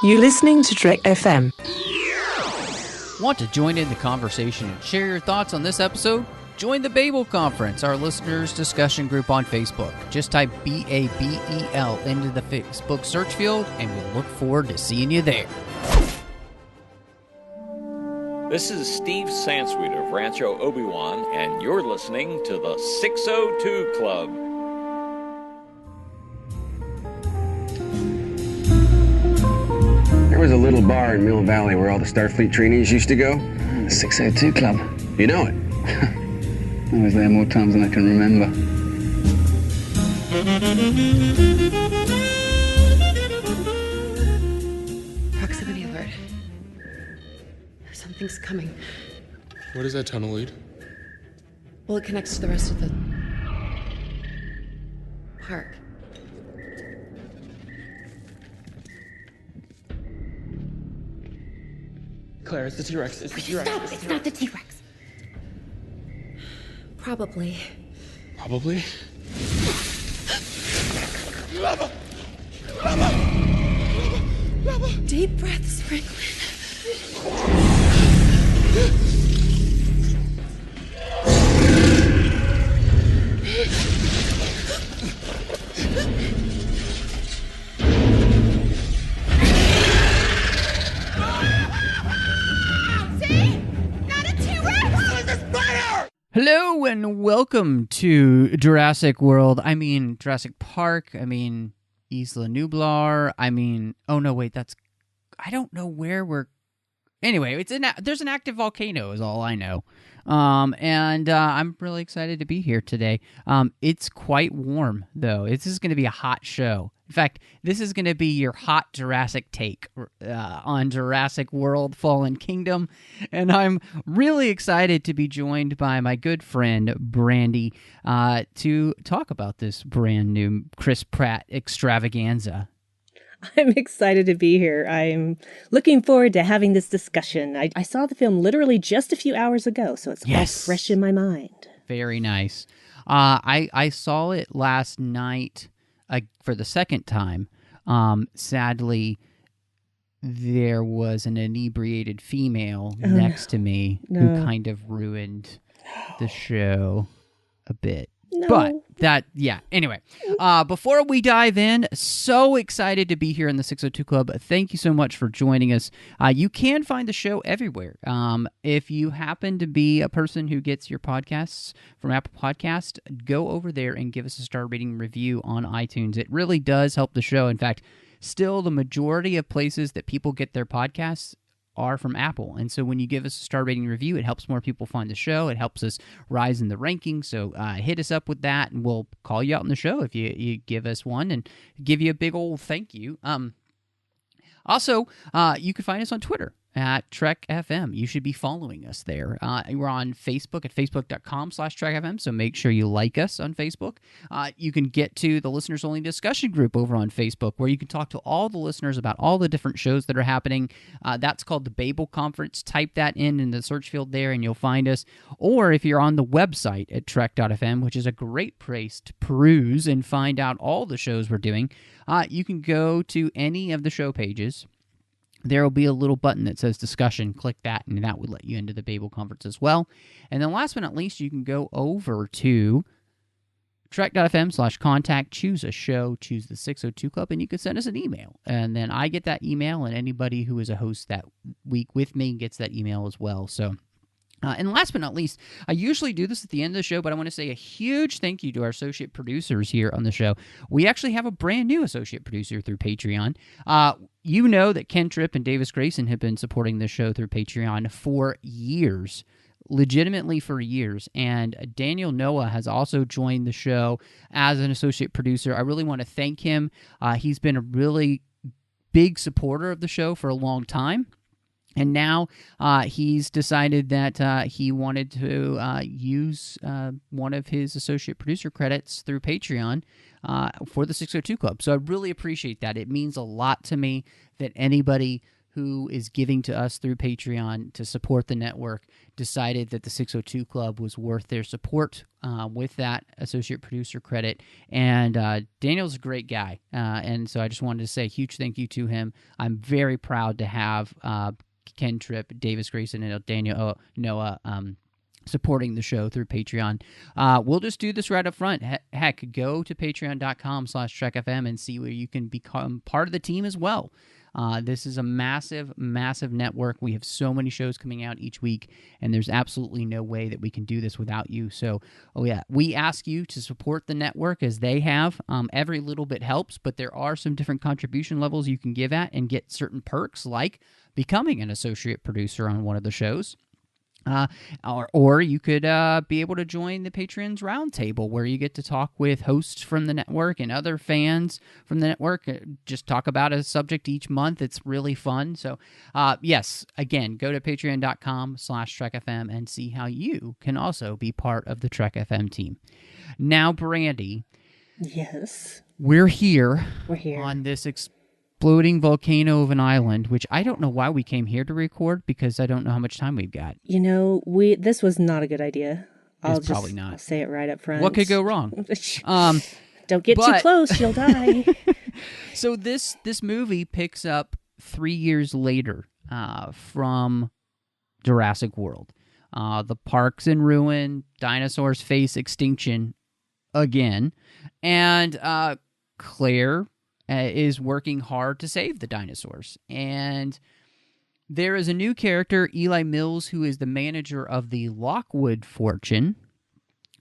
You're listening to Trek FM. Want to join in the conversation and share your thoughts on this episode? Join the Babel Conference, our listeners' discussion group on Facebook. Just type BABEL into the Facebook search field, and we'll look forward to seeing you there. This is Steve Sansweet of Rancho Obi-Wan, and you're listening to the 602 Club. There was a little bar in Mill Valley where all the Starfleet trainees used to go. The 602 Club. You know it. I was there more times than I can remember. Proximity alert. Something's coming. Where does that tunnel lead? Well, it connects to the rest of the park. Claire, it's the T-Rex. It's the T-Rex. Stop! It's not the T-Rex. Probably. Probably? Deep breaths, Franklin. Hello and welcome to Jurassic World. I mean, Jurassic Park. I mean, Isla Nublar. I mean, oh no, wait, I don't know where we're. Anyway, there's an active volcano, is all I know. And I'm really excited to be here today. It's quite warm, though. This is going to be a hot show. In fact, this is going to be your hot Jurassic take on Jurassic World Fallen Kingdom. And I'm really excited to be joined by my good friend, Brandi, to talk about this brand new Chris Pratt extravaganza. I'm excited to be here. I'm looking forward to having this discussion. I saw the film literally just a few hours ago, so it's all fresh in my mind. Very nice. I saw it last night for the second time. Sadly, there was an inebriated female next to me who kind of ruined the show a bit. No. But anyway, before we dive in, so excited to be here in the 602 Club. Thank you so much for joining us. You can find the show everywhere. If you happen to be a person who gets your podcasts from Apple Podcast, go over there and give us a star rating review on iTunes. It really does help the show. In fact, still the majority of places that people get their podcasts are from Apple. And so when you give us a star rating review, it helps more people find the show. It helps us rise in the rankings. So hit us up with that, and we'll call you out on the show if you give us one and give you a big old thank you. Also, you can find us on Twitter at Trek FM. You should be following us there. We're on Facebook at facebook.com/TrekFM, so make sure you like us on Facebook. You can get to the Listeners Only discussion group over on Facebook, where you can talk to all the listeners about all the different shows that are happening. That's called the Babel Conference. Type that in the search field there, and you'll find us. Or if you're on the website at Trek.fm, which is a great place to peruse and find out all the shows we're doing, you can go to any of the show pages. There will be a little button that says discussion. Click that, and that would let you into the Babel Conference as well. And then last but not least, you can go over to Trek.fm/contact, choose a show, choose the 602 Club, and you can send us an email. And then I get that email, and anybody who is a host that week with me gets that email as well. So. And last but not least, I usually do this at the end of the show, but I want to say a huge thank you to our associate producers here on the show. We actually have a brand new associate producer through Patreon. You know that Ken Tripp and Davis Grayson have been supporting the show through Patreon for years, legitimately for years. And Daniel Noah has also joined the show as an associate producer. I really want to thank him. He's been a really big supporter of the show for a long time. And now he's decided that he wanted to use one of his associate producer credits through Patreon for the 602 Club. So I really appreciate that. It means a lot to me that anybody who is giving to us through Patreon to support the network, decided that the 602 Club was worth their support with that associate producer credit. And Daniel's a great guy. And so I just wanted to say a huge thank you to him. I'm very proud to have Ken Tripp, Davis Grayson, and Daniel Noah supporting the show through Patreon. We'll just do this right up front. Heck, go to patreon.com/TrekFM and see where you can become part of the team as well. This is a massive, massive network. We have so many shows coming out each week, and there's absolutely no way that we can do this without you. So, we ask you to support the network as they have. Every little bit helps, but there are some different contribution levels you can give at and get certain perks, like becoming an associate producer on one of the shows. Or you could be able to join the Patrons Roundtable, where you get to talk with hosts from the network and other fans from the network. Just talk about a subject each month. It's really fun. So, yes, again, go to patreon.com/TrekFM and see how you can also be part of the Trek FM team. Now, Brandi. Yes. We're here. We're here. On this exploding volcano of an island, which I don't know why we came here to record, because I don't know how much time we've got. This was not a good idea. Probably not. I'll say it right up front. What could go wrong? Don't get too close, you'll die. So this movie picks up 3 years later from Jurassic World. The park's in ruin, dinosaurs face extinction again, and Claire is working hard to save the dinosaurs. And there is a new character, Eli Mills, who is the manager of the Lockwood fortune.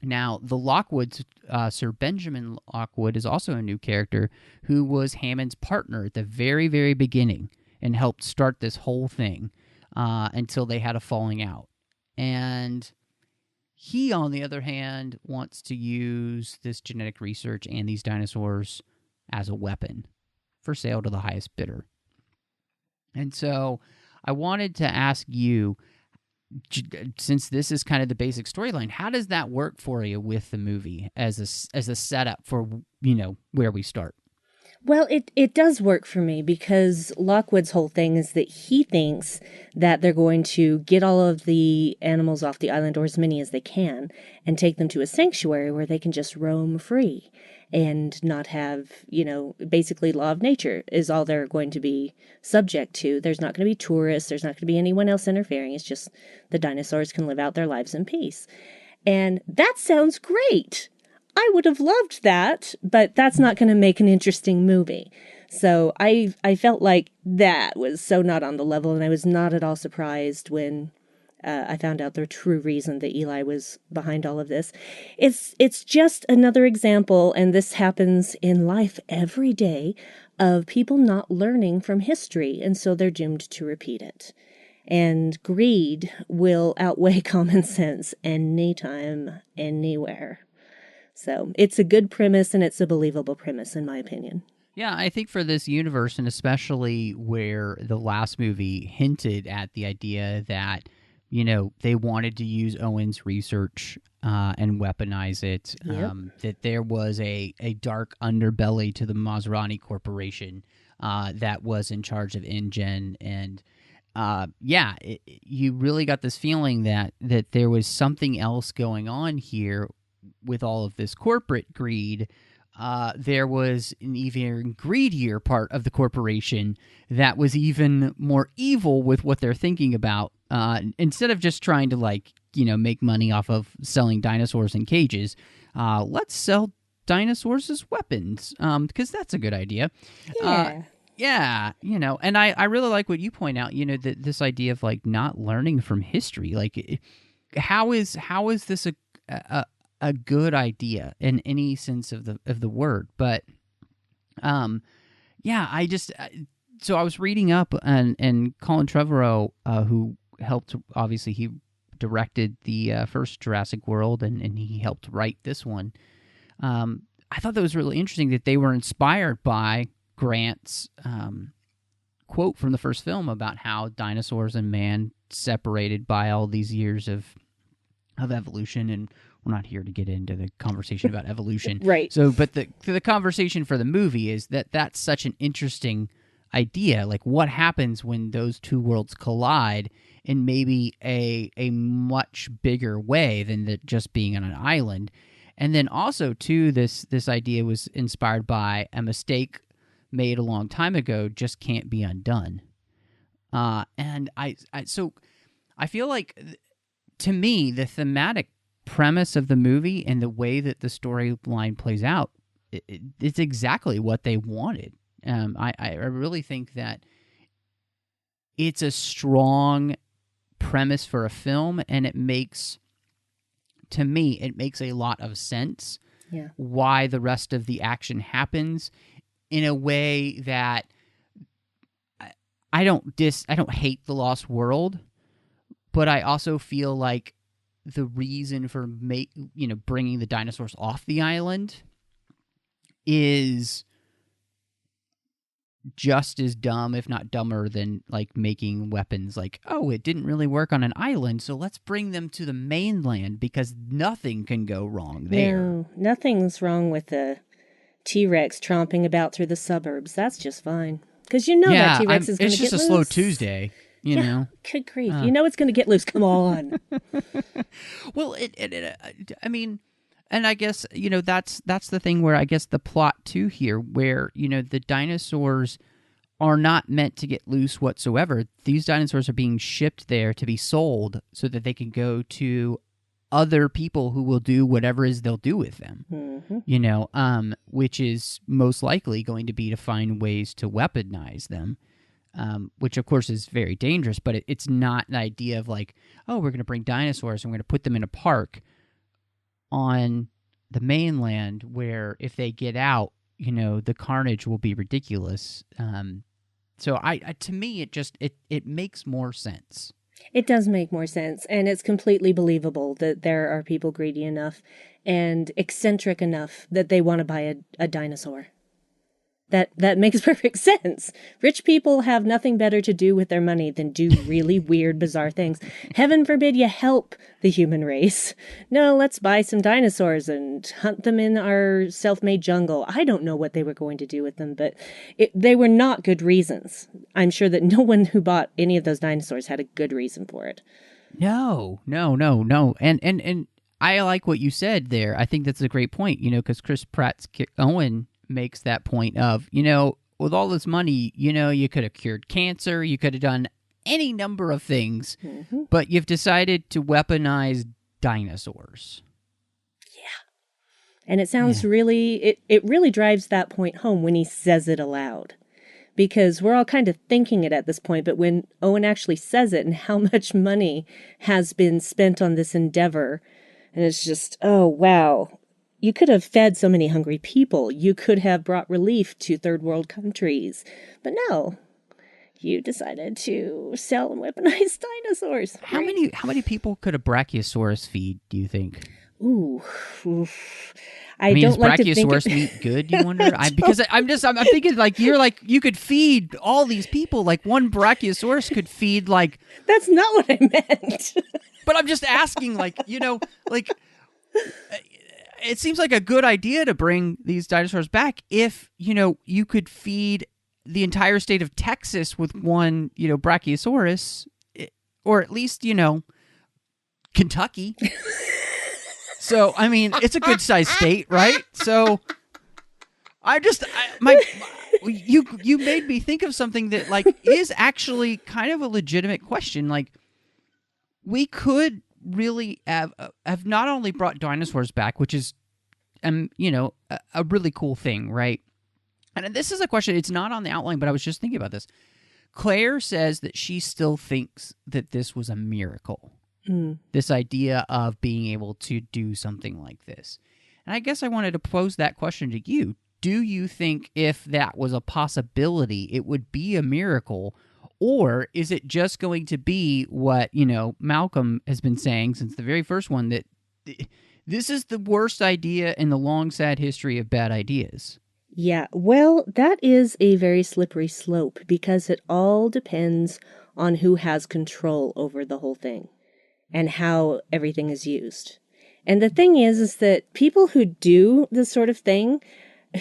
Now, the Lockwoods, Sir Benjamin Lockwood, is also a new character who was Hammond's partner at the very, very beginning and helped start this whole thing until they had a falling out. And he, on the other hand, wants to use this genetic research and these dinosaurs as a weapon for sale to the highest bidder. And so I wanted to ask you, since this is kind of the basic storyline, how does that work for you with the movie as a setup for, where we start? Well, it does work for me, because Lockwood's whole thing is that he thinks that they're going to get all of the animals off the island, or as many as they can, and take them to a sanctuary where they can just roam free and not have, basically law of nature is all they're going to be subject to. There's not going to be tourists. There's not going to be anyone else interfering. It's just the dinosaurs can live out their lives in peace. And that sounds great. I would have loved that, but that's not going to make an interesting movie. So I felt like that was so not on the level, and I was not at all surprised when I found out the true reason that Eli was behind all of this. It's just another example, and this happens in life every day, of people not learning from history, and so they're doomed to repeat it. And greed will outweigh common sense anytime, anywhere. So it's a good premise, and it's a believable premise, in my opinion. Yeah, I think for this universe, and especially where the last movie hinted at the idea that, they wanted to use Owen's research and weaponize it, that there was a dark underbelly to the Maserati Corporation that was in charge of InGen. And you really got this feeling that there was something else going on here with all of this corporate greed. There was an even greedier part of the corporation that was even more evil with what they're thinking about. Instead of just trying to make money off of selling dinosaurs in cages, let's sell dinosaurs as weapons, because that's a good idea. Yeah. And I really like what you point out, that this idea of not learning from history. How is this a good idea in any sense of the word? But so I was reading up, and Colin Trevorrow, who helped, obviously he directed the first Jurassic World, and he helped write this one. I thought that was really interesting that they were inspired by Grant's quote from the first film about how dinosaurs and man separated by all these years of evolution. And we're not here to get into the conversation about evolution. Right. So, but the conversation for the movie is that that's such an interesting idea. Like, what happens when those two worlds collide in maybe a much bigger way than just being on an island? And then also, too, this idea was inspired by a mistake made a long time ago, just can't be undone. And so I feel like, to me, the thematic premise of the movie and the way that the storyline plays out, it's exactly what they wanted. I really think that it's a strong premise for a film, and it makes a lot of sense why the rest of the action happens in a way that I don't hate The Lost World, but I also feel like the reason for bringing the dinosaurs off the island is just as dumb, if not dumber, than like making weapons. Like, oh, it didn't really work on an island, so let's bring them to the mainland because nothing can go wrong there. No, nothing's wrong with the T-Rex tromping about through the suburbs. That's just fine. Because that T-Rex is going to get loose. It's just a slow Tuesday, you know. Good grief. It's going to get loose. Come on. Well, I mean, and I guess, that's the thing where I guess the plot, too, here, where, the dinosaurs are not meant to get loose whatsoever. These dinosaurs are being shipped there to be sold so that they can go to other people who will do whatever it is they'll do with them, which is most likely going to be to find ways to weaponize them, which, of course, is very dangerous. But it's not an idea of like, oh, we're going to bring dinosaurs and we're going to put them in a park on the mainland where if they get out, the carnage will be ridiculous. So to me, it makes more sense. It does make more sense, and it's completely believable that there are people greedy enough and eccentric enough that they want to buy a dinosaur. That makes perfect sense. Rich people have nothing better to do with their money than do really weird, bizarre things. Heaven forbid you help the human race. No, let's buy some dinosaurs and hunt them in our self-made jungle. I don't know what they were going to do with them, but they were not good reasons. I'm sure that no one who bought any of those dinosaurs had a good reason for it. No. And I like what you said there. I think that's a great point, because Chris Pratt's Owen makes that point of, with all this money, you could have cured cancer, you could have done any number of things, but you've decided to weaponize dinosaurs. Yeah. And it sounds really, it really drives that point home when he says it aloud. Because we're all kind of thinking it at this point, but when Owen actually says it and how much money has been spent on this endeavor, and it's just, oh, wow. You could have fed so many hungry people. You could have brought relief to third world countries. But no, you decided to sell and weaponize dinosaurs. How many people could a Brachiosaurus feed, do you think? Oof. I mean, is Brachiosaurus meat good, you wonder? Because I'm thinking like you could feed all these people. Like one Brachiosaurus could feed like... That's not what I meant. But I'm just asking, like, it seems like a good idea to bring these dinosaurs back if, you could feed the entire state of Texas with one, Brachiosaurus, or at least, Kentucky. So, I mean, it's a good sized state, right? So you made me think of something that like is actually kind of a legitimate question. Like, we could really have not only brought dinosaurs back, which is, a really cool thing, right? And this is a question, it's not on the outline, but I was just thinking about this. Claire says that she still thinks that this was a miracle. This idea of being able to do something like this. And I guess I wanted to pose that question to you. Do you think if that was a possibility, it would be a miracle? Or is it just going to be what, Malcolm has been saying since the very first one, that this is the worst idea in the long, sad history of bad ideas? Yeah, well, that is a very slippery slope because it all depends on who has control over the whole thing and how everything is used. And the thing is that people who do this sort of thing,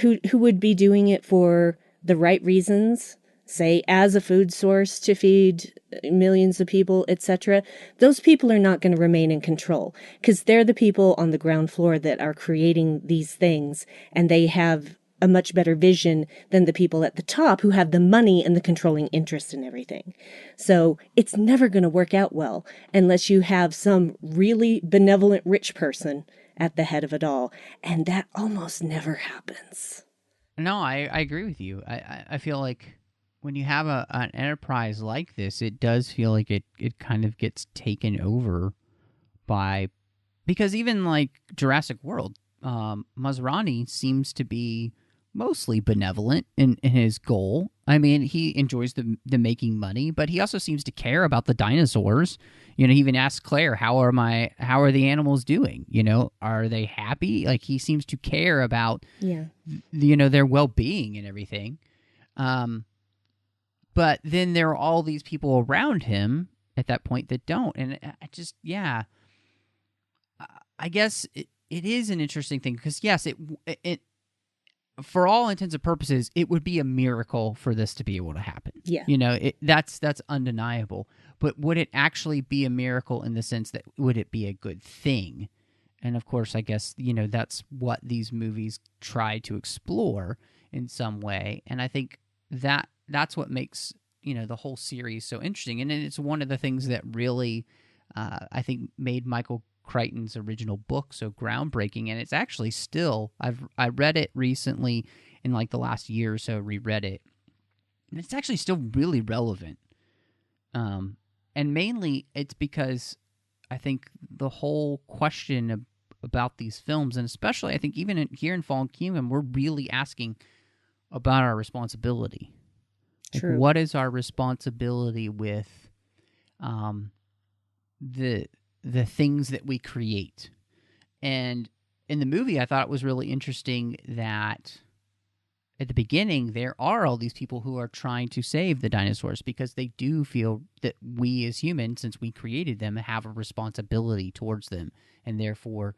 who would be doing it for the right reasons, say as a food source to feed millions of people, etc., those people are not going to remain in control because they're the people on the ground floor that are creating these things, and they have a much better vision than the people at the top who have the money and the controlling interest in everything. So it's never going to work out well unless you have some really benevolent rich person at the head of it all, and that almost never happens. No, I agree with you. I feel like when you have an enterprise like this, it does feel like it kind of gets taken over by, because even like Jurassic World, Masrani seems to be mostly benevolent in his goal. I mean, he enjoys the making money, but he also seems to care about the dinosaurs. You know, he even asks Claire, how are the animals doing? You know, are they happy? Like, he seems to care about, their well-being and everything. But then there are all these people around him at that point that don't. And I just, I guess it is an interesting thing because, yes, it for all intents and purposes, it would be a miracle for this to be able to happen. Yeah. You know, that's undeniable. But would it actually be a miracle in the sense that would it be a good thing? And of course, I guess, that's what these movies try to explore in some way. And I think that's what makes, the whole series so interesting. And it's one of the things that really, I think, made Michael Crichton's original book so groundbreaking. And it's actually still, I read it recently in like the last year or so, reread it, and it's actually still really relevant. And mainly it's because I think the whole question about these films, and especially I think even here in Fallen Kingdom, we're really asking about our responsibility. True. Like, what is our responsibility with the things that we create? And in the movie, I thought it was really interesting that at the beginning, there are all these people who are trying to save the dinosaurs because they do feel that we as humans, since we created them, have a responsibility towards them, and therefore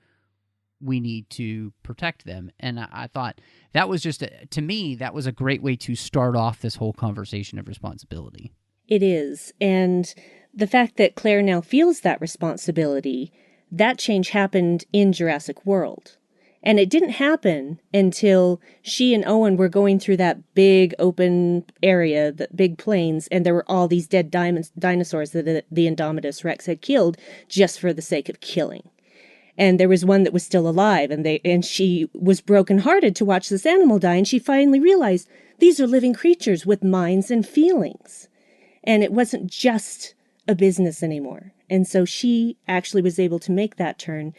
we need to protect them. And I thought that was just, to me, that was a great way to start off this whole conversation of responsibility. It is. And the fact that Claire now feels that responsibility, that change happened in Jurassic World. And it didn't happen until she and Owen were going through that big open area, the big plains, and there were all these dead dinosaurs that the Indominus Rex had killed just for the sake of killing. And there was one that was still alive, and she was brokenhearted to watch this animal die, and she finally realized these are living creatures with minds and feelings. And it wasn't just a business anymore. And so she actually was able to make that turn.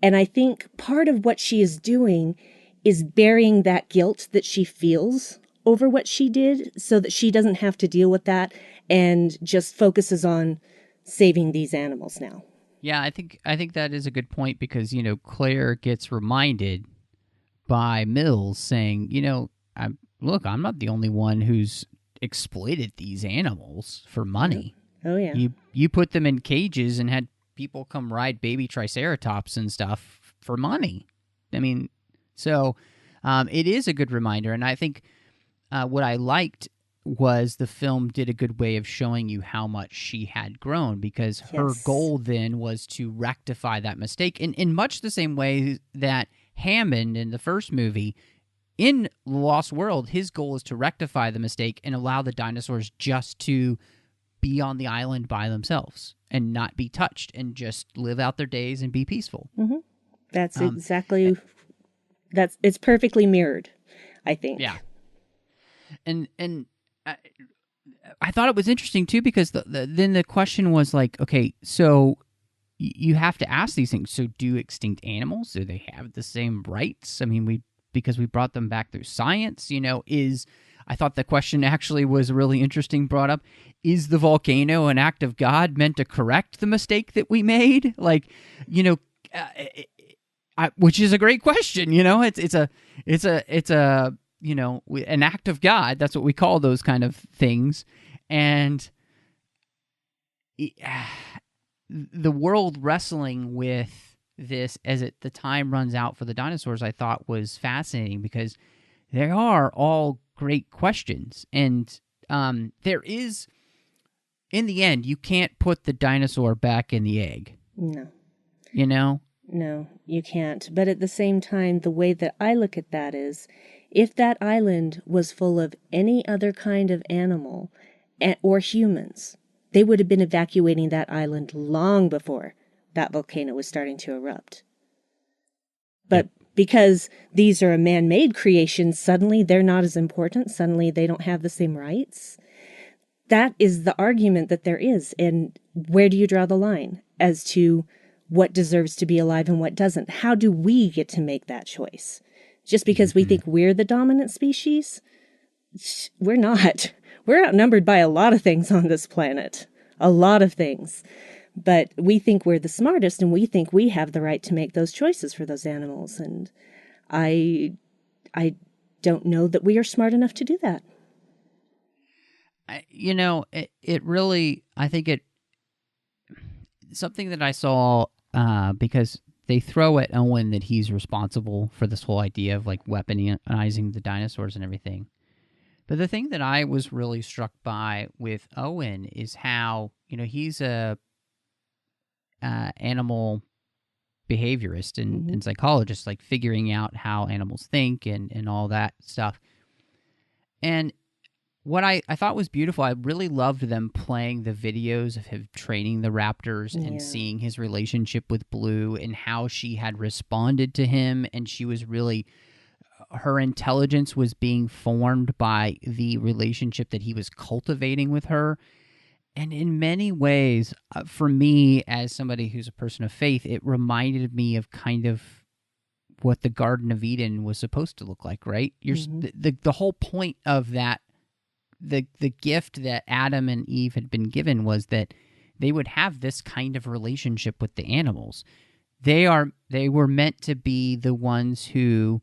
And I think part of what she is doing is burying that guilt that she feels over what she did so that she doesn't have to deal with that and just focuses on saving these animals now. Yeah, I think that is a good point because, Claire gets reminded by Mills saying, I'm not the only one who's exploited these animals for money. Oh, yeah. You put them in cages and had people come ride baby triceratops and stuff for money. I mean, so it is a good reminder. And I think what I liked was the film did a good way of showing you how much she had grown because her goal then was to rectify that mistake in much the same way that Hammond in the first movie, in Lost World, his goal is to rectify the mistake and allow the dinosaurs just to be on the island by themselves and not be touched and just live out their days and be peaceful. Mm-hmm. That's exactly, it's perfectly mirrored, I think. Yeah. And I thought it was interesting too because then the question was like, okay, so you have to ask these things. So do extinct animals, do they have the same rights? I mean, because we brought them back through science, I thought the question actually was really interesting, brought up, is the volcano an act of God meant to correct the mistake that we made? Like, which is a great question, it's a an act of God. That's what we call those kind of things. And the world wrestling with this as the time runs out for the dinosaurs, I thought was fascinating because they are all great questions. And there is, in the end, you can't put the dinosaur back in the egg. No. You know? No, you can't. But at the same time, the way that I look at that is, if that island was full of any other kind of animal or humans, they would have been evacuating that island long before that volcano was starting to erupt. But because these are a man-made creation, suddenly they're not as important. Suddenly they don't have the same rights. That is the argument that there is. And where do you draw the line as to what deserves to be alive and what doesn't? How do we get to make that choice? Just because we think we're the dominant species? We're not. We're outnumbered by a lot of things on this planet. A lot of things. But we think we're the smartest, and we think we have the right to make those choices for those animals. And I don't know that we are smart enough to do that. You know, it really, I think something that I saw, because they throw at Owen that he's responsible for this whole idea of like weaponizing the dinosaurs and everything. But the thing that I was really struck by with Owen is how, you know, he's a animal behaviorist and psychologist, like figuring out how animals think and all that stuff. And what I thought was beautiful, I really loved them playing the videos of him training the raptors and seeing his relationship with Blue and how she had responded to him. And she was really, her intelligence was being formed by the relationship that he was cultivating with her. And in many ways, for me, as somebody who's a person of faith, it reminded me of kind of what the Garden of Eden was supposed to look like, right? The whole point of that, the gift that Adam and Eve had been given was that they would have this kind of relationship with the animals. They were meant to be the ones who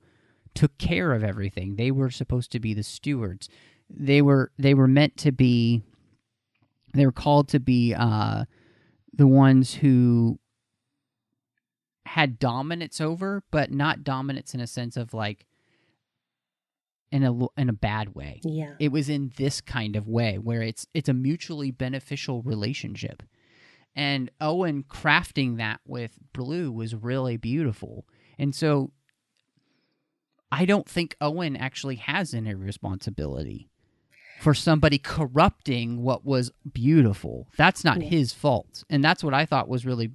took care of everything. They were supposed to be the stewards. They were meant to be. They were called to be the ones who had dominance over, but not dominance in a sense of like in a bad way. Yeah. It was in this kind of way where it's a mutually beneficial relationship. And Owen crafting that with Blue was really beautiful. And so I don't think Owen actually has any responsibility for somebody corrupting what was beautiful. That's not his fault. And that's what I thought was really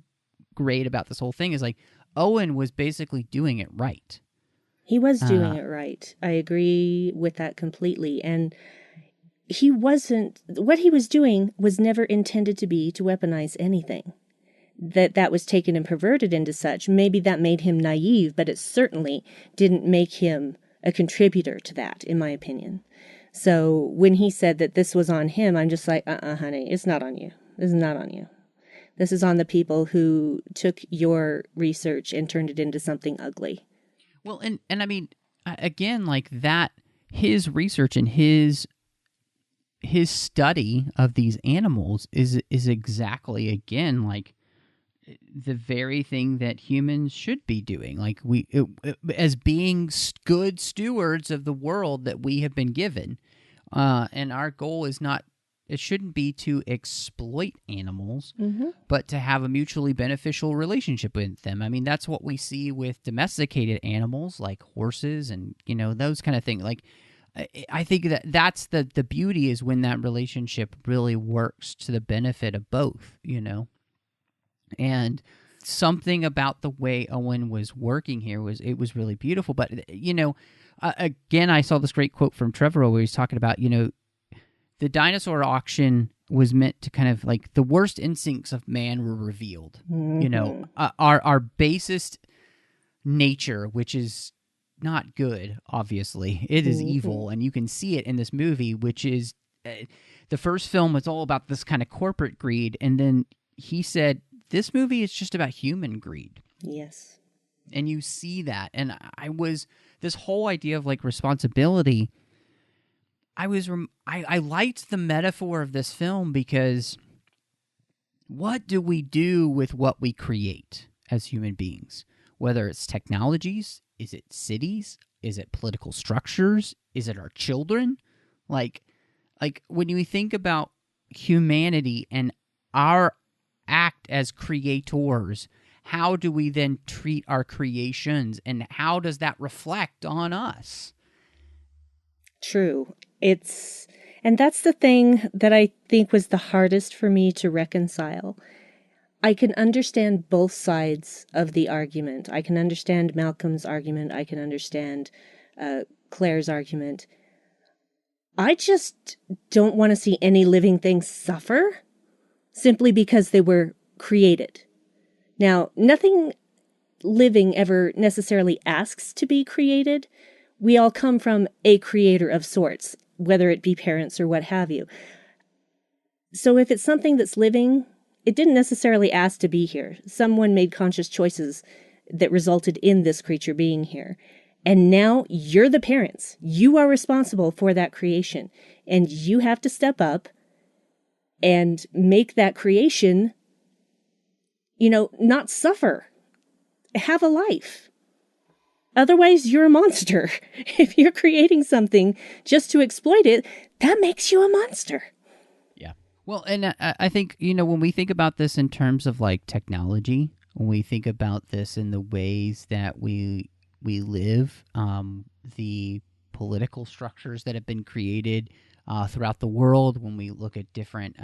great about this whole thing is like Owen was basically doing it right. He was doing it right. I agree with that completely. And what he was doing was never intended to be to weaponize anything. That was taken and perverted into such. Maybe that made him naive, but it certainly didn't make him a contributor to that, in my opinion. So when he said that this was on him, I'm just like, honey, it's not on you. This is not on you. This is on the people who took your research and turned it into something ugly. Well, and I mean, again, like that, his research and his study of these animals is exactly, again, like the very thing that humans should be doing. Like as being good stewards of the world that we have been given. And our goal is not, it shouldn't be to exploit animals, but to have a mutually beneficial relationship with them. I mean, that's what we see with domesticated animals like horses and, you know, those kind of things. Like, I think that's the beauty is when that relationship really works to the benefit of both, you know? And something about the way Owen was working here was really beautiful. But, you know, again, I saw this great quote from Trevorrow where he's talking about, you know, the dinosaur auction was meant to kind of like the worst instincts of man were revealed. You know, our basest nature, which is not good, obviously. It is evil, and you can see it in this movie, which is the first film was all about this kind of corporate greed, and then he said, this movie is just about human greed. Yes. And you see that. And this whole idea of like responsibility, I liked the metaphor of this film because what do we do with what we create as human beings? Whether it's technologies, is it cities, is it political structures, is it our children? Like, like when you think about humanity and our act as creators, how do we then treat our creations, and how does that reflect on us? True. And that's the thing that I think was the hardest for me to reconcile. I can understand both sides of the argument. I can understand Malcolm's argument. I can understand Claire's argument. I just don't want to see any living thing suffer simply because they were created. Now, nothing living ever necessarily asks to be created. We all come from a creator of sorts, whether it be parents or what have you. So if it's something that's living, it didn't necessarily ask to be here. Someone made conscious choices that resulted in this creature being here. And now you're the parents. You are responsible for that creation. And you have to step up and make that creation, not suffer. Have a life. Otherwise, you're a monster. If you're creating something just to exploit it, that makes you a monster. Yeah. Well, and I think, when we think about this in terms of like technology, when we think about this in the ways that we live, the political structures that have been created throughout the world, when we look at different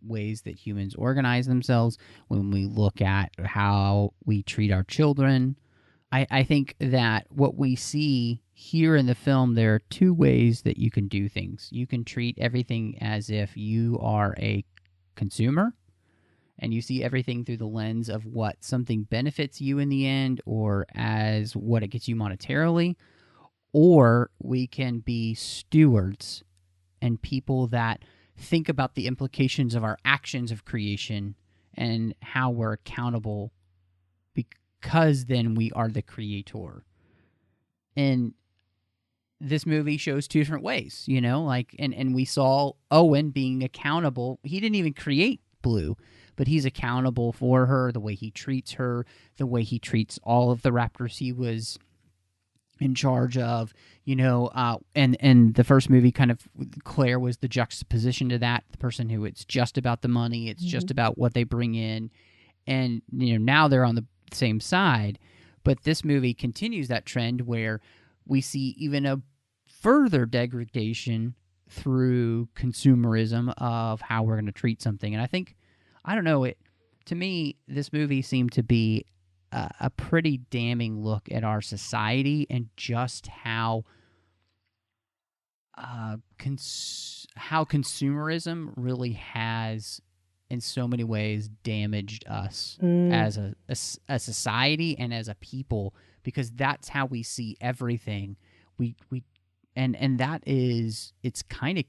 ways that humans organize themselves, when we look at how we treat our children, I think that what we see here in the film, there are two ways that you can do things. You can treat everything as if you are a consumer, and you see everything through the lens of what something benefits you in the end, or as what it gets you monetarily. Or we can be stewards and people that think about the implications of our actions of creation and how we're accountable, because then we are the creator. And this movie shows two different ways, and we saw Owen being accountable. He didn't even create Blue, but he's accountable for her, the way he treats her, the way he treats all of the raptors he was in charge of, and the first movie kind of, Claire was the juxtaposition to that, the person who it's just about the money, it's just about what they bring in, and now they're on the same side. But this movie continues that trend where we see even a further degradation through consumerism of how we're going to treat something. And I think, I don't know, to me, this movie seemed to be a pretty damning look at our society and just how consumerism really has, in so many ways, damaged us as a society and as a people, because that's how we see everything. And that is, it's kind of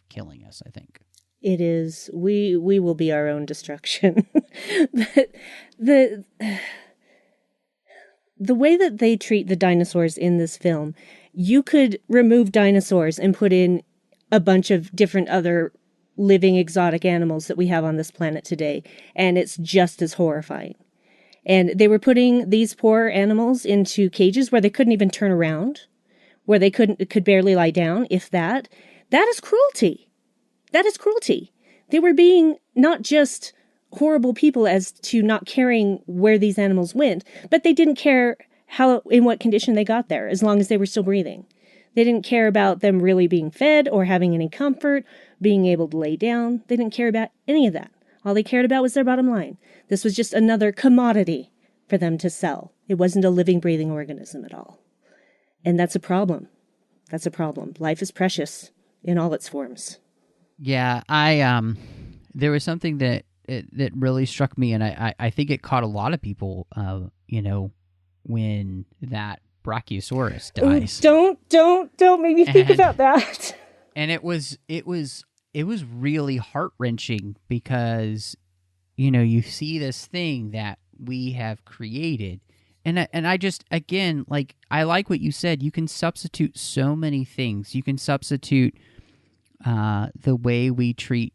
killing us, I think. It is. We will be our own destruction. But the way that they treat the dinosaurs in this film, you could remove dinosaurs and put in a bunch of different other living exotic animals that we have on this planet today, and it's just as horrifying. And they were putting these poor animals into cages where they couldn't even turn around, where they could barely lie down, if that. That is cruelty. That is cruelty. They were being not just horrible people as to not caring where these animals went, but they didn't care in what condition they got there, as long as they were still breathing. They didn't care about them really being fed or having any comfort, being able to lay down. They didn't care about any of that. All they cared about was their bottom line. This was just another commodity for them to sell. It wasn't a living, breathing organism at all. And that's a problem. That's a problem. Life is precious in all its forms. Yeah, there was something that really struck me, and I think it caught a lot of people, when that Brachiosaurus dies. Ooh, don't make me think about that. And it was really heart-wrenching, because you see this thing that we have created, and I just, again, like, I like what you said. You can substitute so many things. You can substitute the way we treat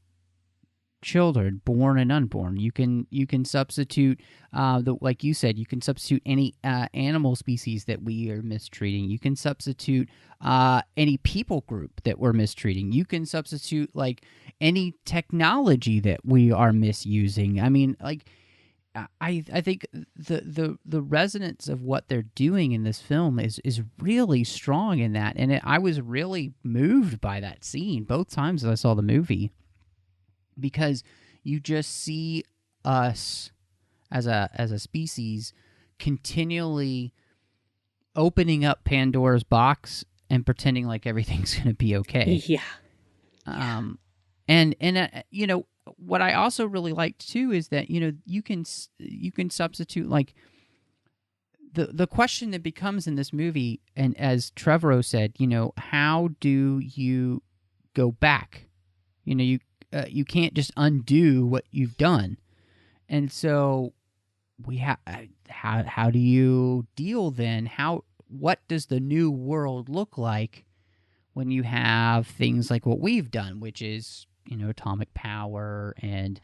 children, born and unborn. You can substitute like you said, you can substitute any animal species that we are mistreating. You can substitute any people group that we're mistreating. You can substitute like any technology that we are misusing. I mean, like I think the resonance of what they're doing in this film is really strong in that, and I was really moved by that scene both times that I saw the movie, because you just see us as a species continually opening up Pandora's box and pretending like everything's going to be okay. Yeah. And you know, what I also really liked too is that, you know, you can substitute like the question that becomes in this movie, and as Trevorrow said, you know, how do you go back? You know, you can't just undo what you've done, and so we have how do you deal then? What does the new world look like when you have things like what we've done, which is, you know, atomic power and,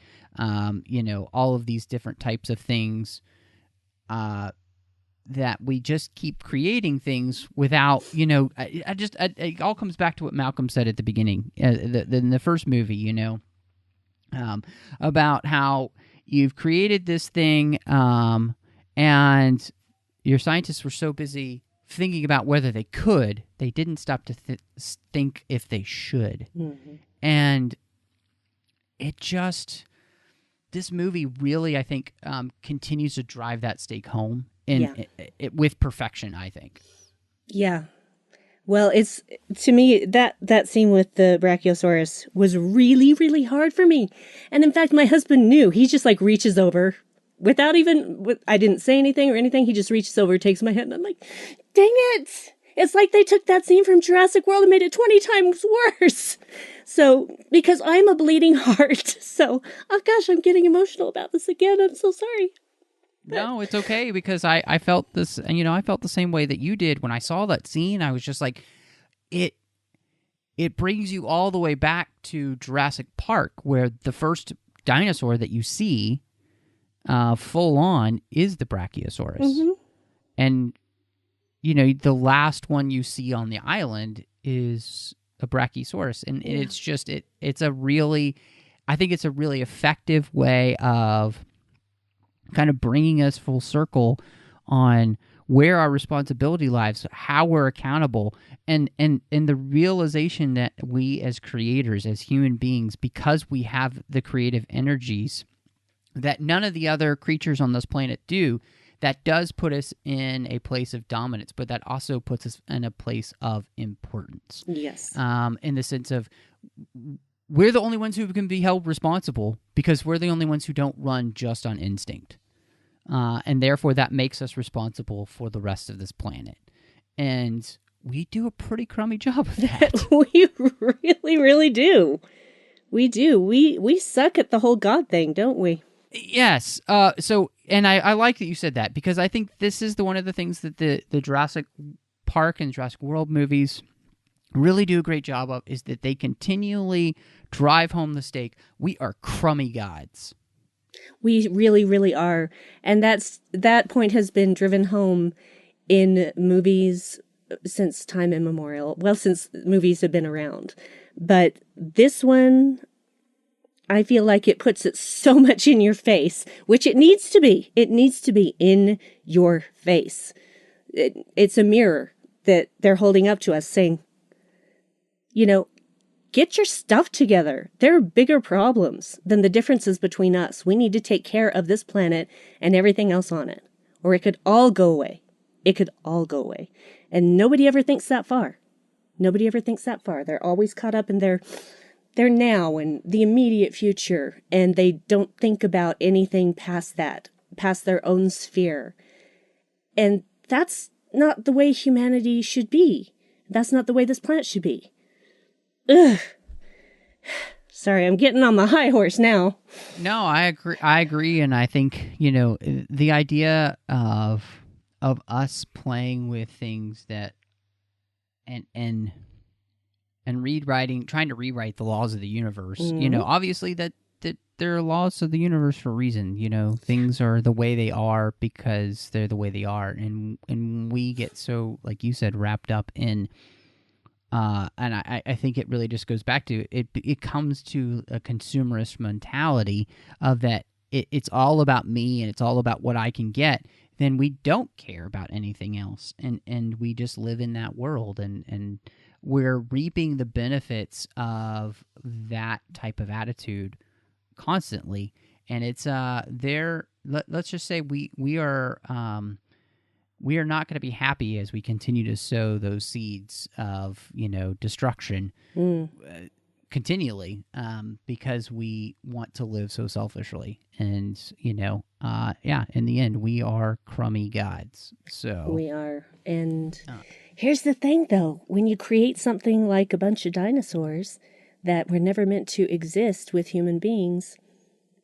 you know, all of these different types of things that we just keep creating things without, you know, it all comes back to what Malcolm said at the beginning, in the first movie, you know, about how you've created this thing and your scientists were so busy thinking about whether they could, they didn't stop to think if they should. Mm-hmm. And it just, this movie really, I think, continues to drive that stake home with perfection, I think. Yeah. Well, it's, to me, that scene with the Brachiosaurus was really, really hard for me. And in fact, my husband knew. He just like reaches over without even, I didn't say anything or anything. He just reaches over, takes my hand, and I'm like, dang it. It's like they took that scene from Jurassic World and made it 20 times worse. So, because I'm a bleeding heart. So, oh gosh, I'm getting emotional about this again. I'm so sorry. No, it's okay, because I felt this, you know, I felt the same way that you did when I saw that scene. I was just like, it brings you all the way back to Jurassic Park, where the first dinosaur that you see full on is the Brachiosaurus. Mm-hmm. And, you know, the last one you see on the island is a Brachiosaurus. And it's just, it's a really, I think it's a really effective way of kind of bringing us full circle on where our responsibility lies, how we're accountable, and the realization that we as creators, as human beings, because we have the creative energies that none of the other creatures on this planet do, that does put us in a place of dominance, but that also puts us in a place of importance. Yes. In the sense of, we're the only ones who can be held responsible because we're the only ones who don't run just on instinct. And therefore, that makes us responsible for the rest of this planet. And we do a pretty crummy job of that. We really, really do. We do. We suck at the whole God thing, don't we? Yes. So, and I like that you said that, because I think this is one of the things that the Jurassic Park and Jurassic World movies really do a great job of, is that they continually drive home the stake. We are crummy gods. We really, really are. And that point has been driven home in movies since time immemorial. Well, since movies have been around. But this one, I feel like it puts it so much in your face, which it needs to be. It needs to be in your face. It's a mirror that they're holding up to us saying, you know, get your stuff together. There are bigger problems than the differences between us. We need to take care of this planet and everything else on it, or it could all go away. It could all go away. And nobody ever thinks that far. Nobody ever thinks that far. They're always caught up in their now and the immediate future, and they don't think about anything past that, past their own sphere. And that's not the way humanity should be. That's not the way this planet should be. Ugh. Sorry, I'm getting on the high horse now. No, I agree, and I think, you know, the idea of us playing with things that and rewriting, trying to rewrite the laws of the universe. Mm-hmm. You know, obviously that that there are laws of the universe for a reason. Things are the way they are because they're the way they are, and we get so, like you said, wrapped up in. And I think it really just goes back to it. It comes to a consumerist mentality of that it's all about me and it's all about what I can get. Then we don't care about anything else, and we just live in that world, and we're reaping the benefits of that type of attitude constantly. And it's let's just say we are not going to be happy as we continue to sow those seeds of destruction continually, because we want to live so selfishly. And in the end, we are crummy gods. So We are. And here's the thing, though. When you create something like a bunch of dinosaurs that were never meant to exist with human beings,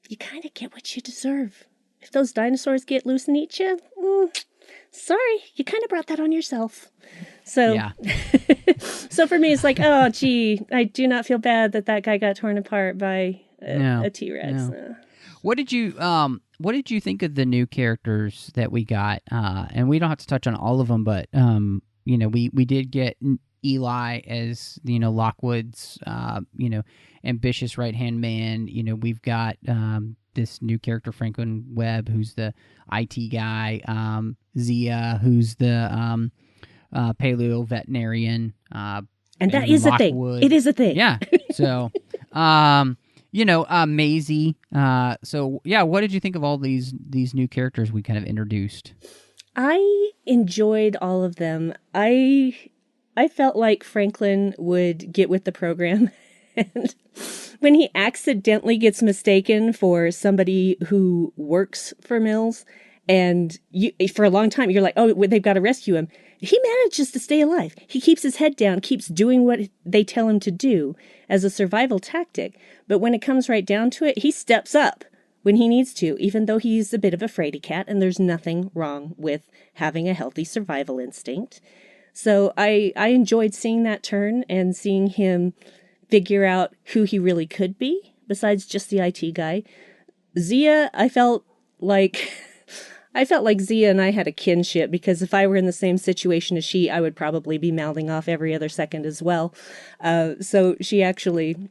you kind of get what you deserve. If those dinosaurs get loose and eat you, sorry, you kind of brought that on yourself. So, yeah. So for me, it's like, oh, gee, I do not feel bad that guy got torn apart by a T-Rex. No. What did you think of the new characters that we got? And we don't have to touch on all of them, but we did get Eli as Lockwood's ambitious right hand man. We've got this new character, Franklin Webb, who's the IT guy. Zia, who's the paleo veterinarian. And that is Lockwood. a thing. It is a thing. Yeah. So, Maisie. So yeah, what did you think of all these new characters we kind of introduced? I enjoyed all of them. I felt like Franklin would get with the program, and when he accidentally gets mistaken for somebody who works for Mills, and for a long time you're like, oh, they've got to rescue him. He manages to stay alive. He keeps his head down, keeps doing what they tell him to do as a survival tactic. But when it comes right down to it, he steps up when he needs to, even though he's a bit of a fraidy cat, and there's nothing wrong with having a healthy survival instinct. So I enjoyed seeing that turn and seeing him figure out who he really could be, besides just the IT guy. Zia, I felt like Zia and I had a kinship, because if I were in the same situation as she, I would probably be mouthing off every other second as well. So she actually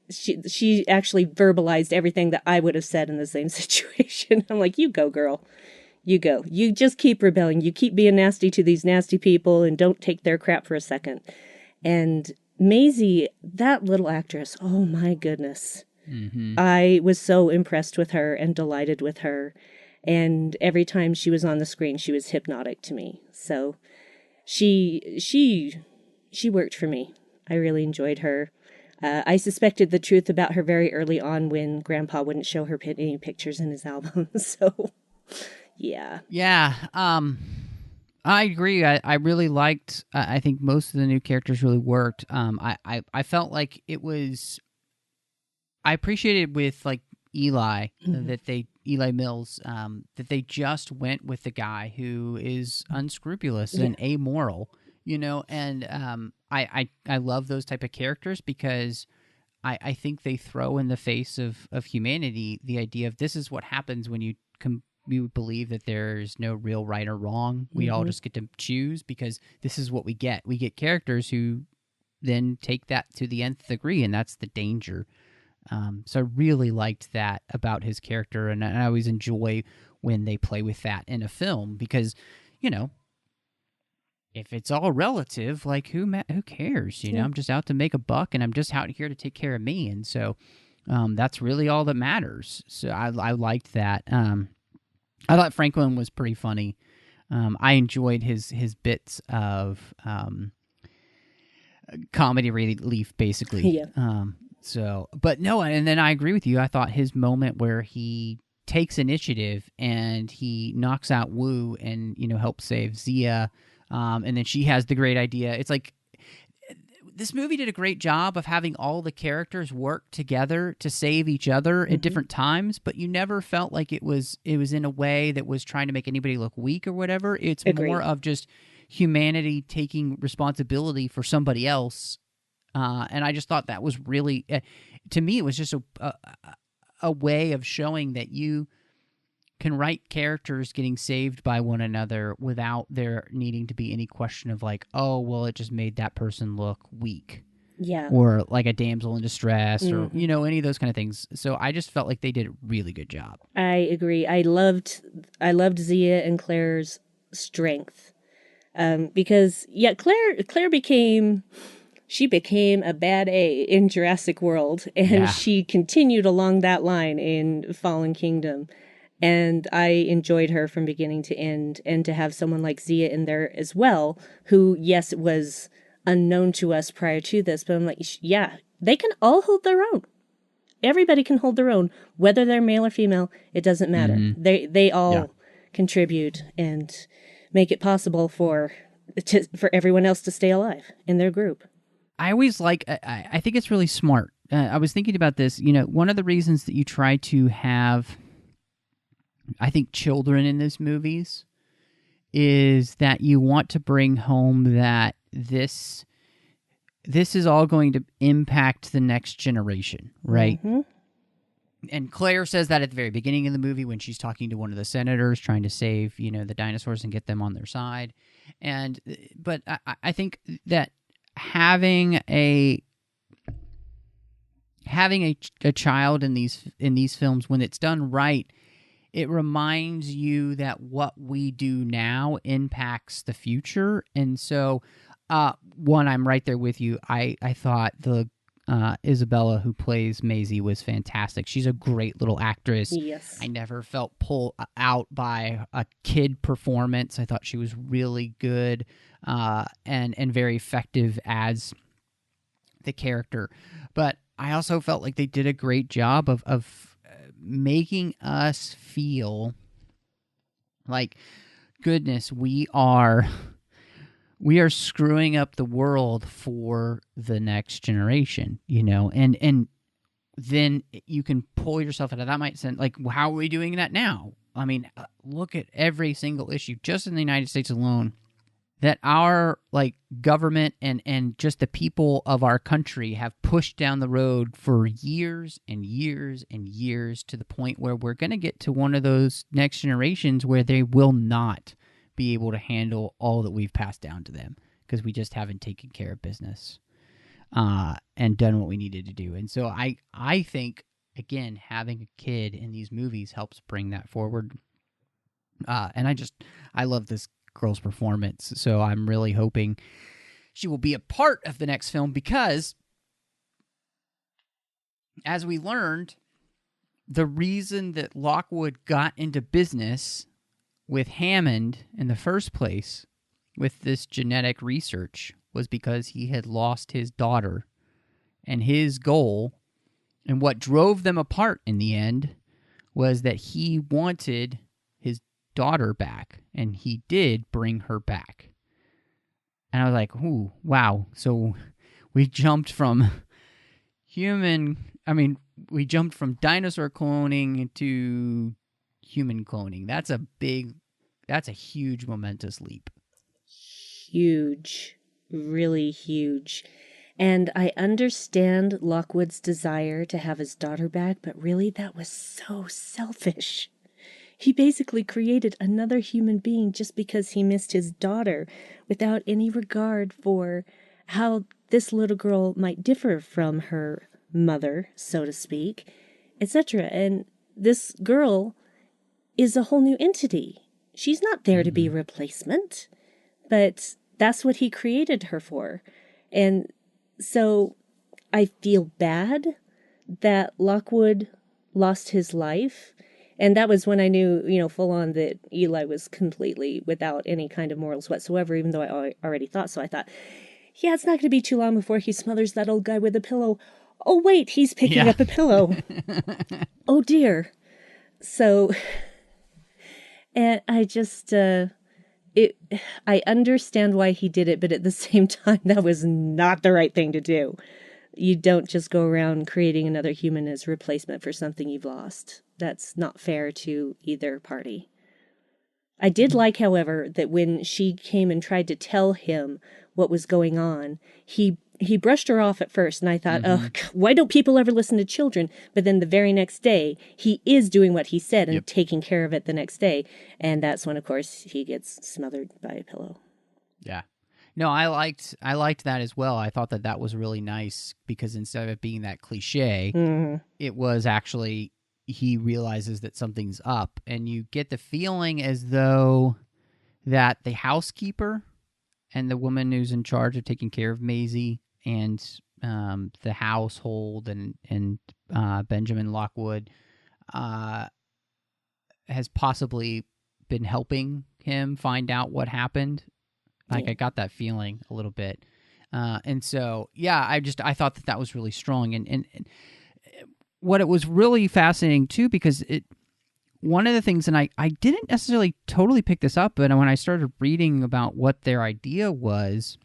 verbalized everything that I would have said in the same situation. I'm like, you go, girl. You go. You just keep rebelling. You keep being nasty to these nasty people and don't take their crap for a second. And Maisie, that little actress, oh my goodness. Mm-hmm. I was so impressed with her and delighted with her. And every time she was on the screen, she was hypnotic to me. So she worked for me. I really enjoyed her. I suspected the truth about her very early on when Grandpa wouldn't show her any pictures in his album. So, yeah. Yeah. I agree. I really liked. I think most of the new characters really worked. I felt like it was. I appreciated with like Eli Eli Mills, that they just went with the guy who is unscrupulous and amoral, and I love those type of characters, because I think they throw in the face of humanity the idea of this is what happens when you believe that there's no real right or wrong. We all just get to choose, because this is what we get. We get characters who then take that to the nth degree, and that's the danger. So I really liked that about his character, and I always enjoy when they play with that in a film, because, if it's all relative, like who cares? I'm just out to make a buck, and I'm just out here to take care of me, and so that's really all that matters. So I liked that. I thought Franklin was pretty funny. I enjoyed his bits of comedy relief, basically. Yeah. So, but no, and then I agree with you. I thought his moment where he takes initiative and he knocks out Wu and, helps save Zia, and then she has the great idea. It's like, this movie did a great job of having all the characters work together to save each other at different times, but you never felt like it was in a way that was trying to make anybody look weak or whatever. It's more of just humanity taking responsibility for somebody else. And I just thought that was really, to me, it was just a way of showing that you can write characters getting saved by one another without there needing to be any question of like, oh, well, it just made that person look weak. Yeah. Or like a damsel in distress or, any of those kind of things. So I just felt like they did a really good job. I agree. I loved Zia and Claire's strength. Because Claire became a bad A in Jurassic World, and she continued along that line in Fallen Kingdom. And I enjoyed her from beginning to end, and to have someone like Zia in there as well, who, yes, it was unknown to us prior to this, but I'm like, yeah, they can all hold their own. Everybody can hold their own, whether they're male or female, it doesn't matter. Mm-hmm. They all contribute and make it possible for everyone else to stay alive in their group. I always I think it's really smart. I was thinking about this, one of the reasons that you try to have, I think, children in these movies is that you want to bring home that this is all going to impact the next generation, right? Mm-hmm. And Claire says that at the very beginning of the movie when she's talking to one of the senators trying to save, the dinosaurs and get them on their side. But I think that having a child in these films, when it's done right, it reminds you that what we do now impacts the future. And so, one, I'm right there with you. I thought the Isabella who plays Maisie was fantastic. She's a great little actress. Yes. I never felt pulled out by a kid performance. I thought she was really good and very effective as the character. But I also felt like they did a great job of making us feel like, goodness, we are screwing up the world for the next generation, and then you can pull yourself out of that mindset. Like, how are we doing that now? I mean, look at every single issue just in the United States alone that our government and just the people of our country have pushed down the road for years and years and years, to the point where we're going to get to one of those next generations where they will not be able to handle all that we've passed down to them because we just haven't taken care of business and done what we needed to do. And so I think, again, having a kid in these movies helps bring that forward. And I love this girl's performance, so I'm really hoping she will be a part of the next film, because as we learned, the reason that Lockwood got into business with Hammond in the first place with this genetic research was because he had lost his daughter, and his goal and what drove them apart in the end was that he wanted his daughter back, and he did bring her back. And I was like, ooh, wow. So we jumped from dinosaur cloning to human cloning. That's a huge, momentous leap. Huge. Really huge. And I understand Lockwood's desire to have his daughter back, but really that was so selfish. He basically created another human being just because he missed his daughter, without any regard for how this little girl might differ from her mother, so to speak, etc. And this girl is a whole new entity. She's not there to be a replacement, but that's what he created her for. And so I feel bad that Lockwood lost his life. And that was when I knew, full on, that Eli was completely without any kind of morals whatsoever, even though I already thought so. I thought, yeah, it's not going to be too long before he smothers that old guy with a pillow. Oh, wait, he's picking up a pillow. Oh, dear. So, and I just, I understand why he did it, but at the same time, that was not the right thing to do. You don't just go around creating another human as replacement for something you've lost. That's not fair to either party. I did like, however, that when she came and tried to tell him what was going on, he brushed her off at first, and I thought, oh, why don't people ever listen to children? But then the very next day, he is doing what he said and taking care of it the next day. And that's when, of course, he gets smothered by a pillow. Yeah. No, I liked that as well. I thought that was really nice because instead of it being that cliche, it was actually he realizes that something's up, and you get the feeling as though that the housekeeper and the woman who's in charge of taking care of Maisie and the household and Benjamin Lockwood has possibly been helping him find out what happened. Like, I got that feeling a little bit. And so, yeah, I thought that was really strong. And what it was really fascinating, too, because one of the things, and I didn't necessarily totally pick this up, but when I started reading about what their idea was,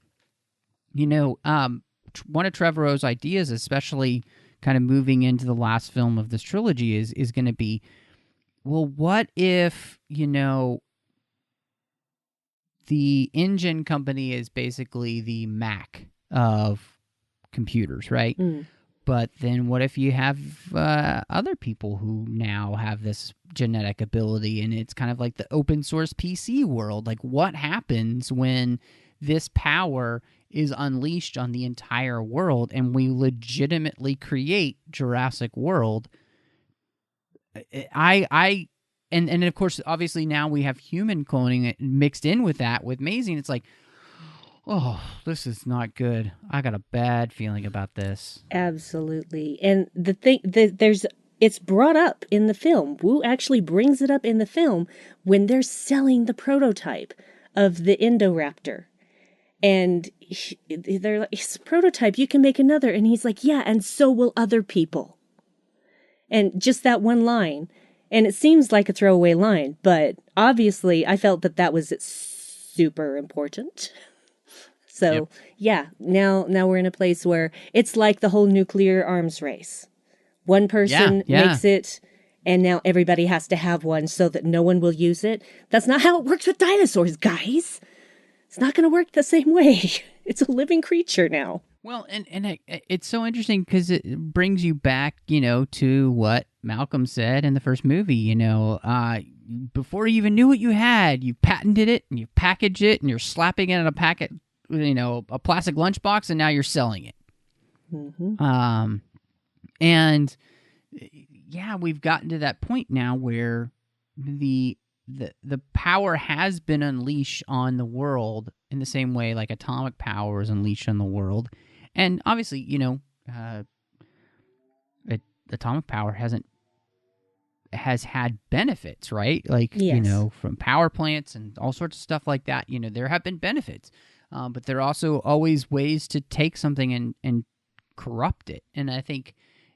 one of Trevorrow's ideas, especially kind of moving into the last film of this trilogy, is going to be, well, what if, the engine company is basically the Mac of computers, right? But then what if you have other people who now have this genetic ability, and it's kind of like the open source PC world? Like, what happens when this power is unleashed on the entire world and we legitimately create Jurassic World? And of course, obviously now we have human cloning mixed in with that with Maisie, and it's like, oh, this is not good. I got a bad feeling about this. Absolutely. And the thing, it's brought up in the film. Wu actually brings it up in the film when they're selling the prototype of the Indoraptor. And they're like, it's a prototype, you can make another. And he's like, yeah, and so will other people. And just that one line. And it seems like a throwaway line, but obviously I felt that was super important. So, yeah, now we're in a place where it's like the whole nuclear arms race. One person makes it, and now everybody has to have one so that no one will use it. That's not how it works with dinosaurs, guys. It's not going to work the same way. It's a living creature now. Well, and it's so interesting because it brings you back, to what Malcolm said in the first movie. Before you even knew what you had, you patented it and you packaged it and you're slapping it in a packet, a plastic lunchbox, and now you're selling it. And yeah, we've gotten to that point now where the power has been unleashed on the world in the same way like atomic power is unleashed on the world. And obviously, atomic power has had benefits, right? Like, from power plants and all sorts of stuff like that, there have been benefits. But there are also always ways to take something and corrupt it. And I think,